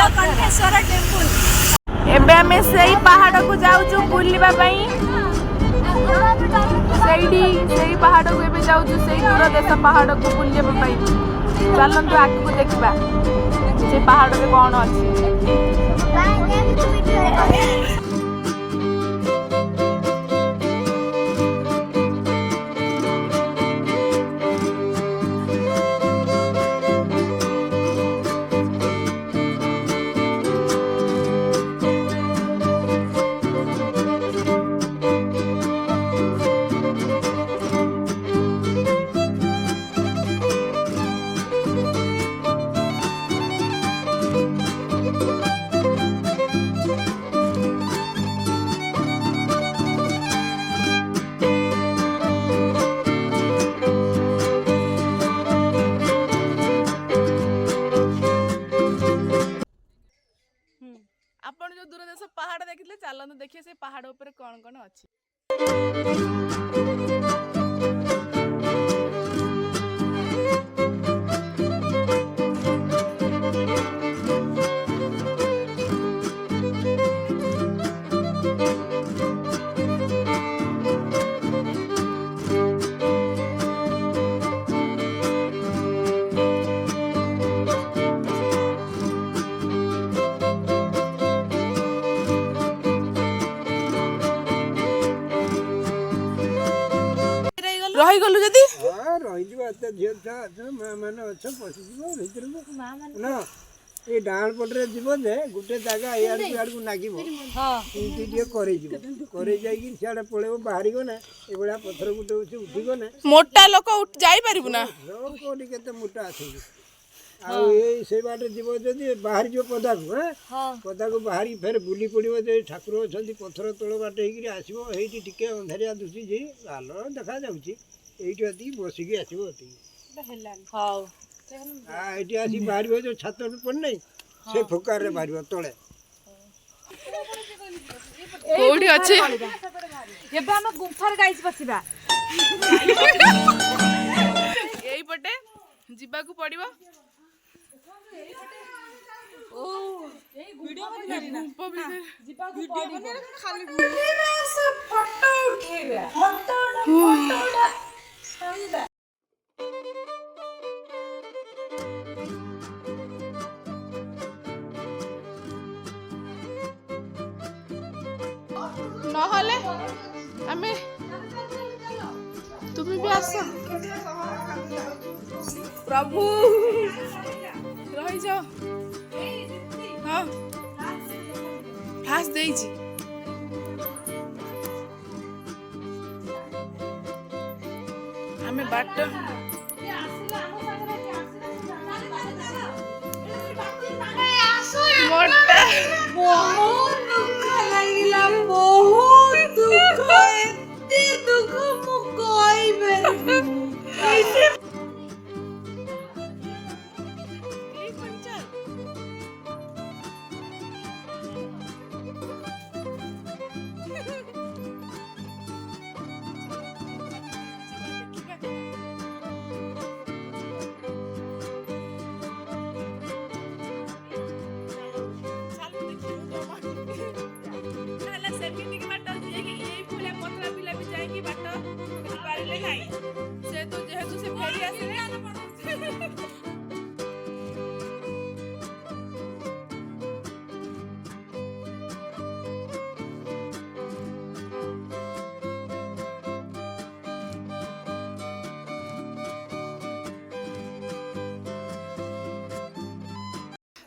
Neelkantheshwar temple एबे हमें सही पहाड़ को जाउछु बुलिबा पई सही पहाड़ को एबे जाउछु सही दूर देश पहाड़ को बुलिबा पई चलंतु आगु को देखबा से पहाड़ रे कोन अछि आपण जो दूरदेश पहाड़ देखिले चलନ୍ତୁ देखिए से पहाड़ ऊपर कौन कौन अछि रही गलु जदी हां रही जीवा त झियो छ मां माने अच्छा पसी जीवो भीतर में मां माने ना ए डाल पटरे जीवो जे गुटे जागा यार यार को नागिबो हां इति दिए करे जीवो करे जाई कि सियाडे पळेबो बाहरी गो ना ए बडा पत्थर गुटे उठी उठिगो ना मोटा लोक उठ जाई परिबु ना लोक कोडी केते मोटा आछी आ ए से बाटे जीवो जदी बाहरी जो पदा को हां पदा को बाहरी फेर बुली पड़िबो जे ठाकुर छंदी पत्थर तळ बाटे हेकि आसीबो हेiti टिके अंधारिया दुसी जी आलो देखा जाउची एइटी अति बसी के आसीबो अति हेलान हां आ एइटी आसी बाहरिबो जो छत पर नै से फुकार रे बाहरिबो तळे कोडी अछि एबे हम गुफार गाइस बसिबा एई पटे जिबा को पड़िबो ओ ए वीडियो में गाड़ी ना जिबा को वीडियो खाली फोटो उठेबा फोटोडा सहीदा नहले हमें तुम्हें भी आस प्रभु रही जाओ हाँ फास दे हमें बाट मोटा बहुत दुख लागिला बहुत दुख एते दुख मु कोई बेरबी कैसे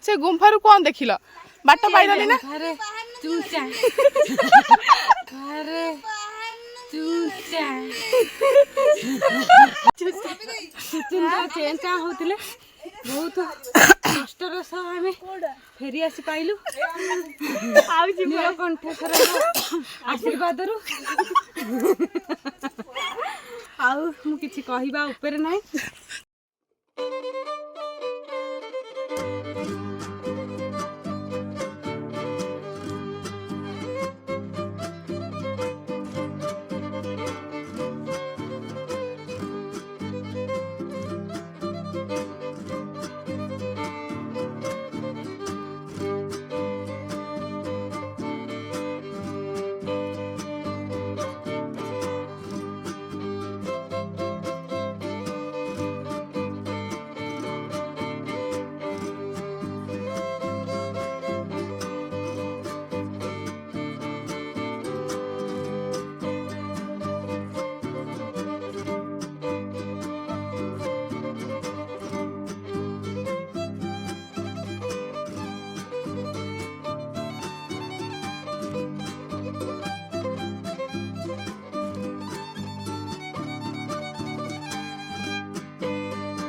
से गुम्फा रु कौन देखिल बाट पाइलनी ना अरे चूचा अरे चूचा चूचा चेंचा होतले बहुत कष्टर सह हमें फेरी आसी पाइलु नीलकंठेश्वर आशीर्वाद रु आउ मु किछि कहिबा ऊपर नाही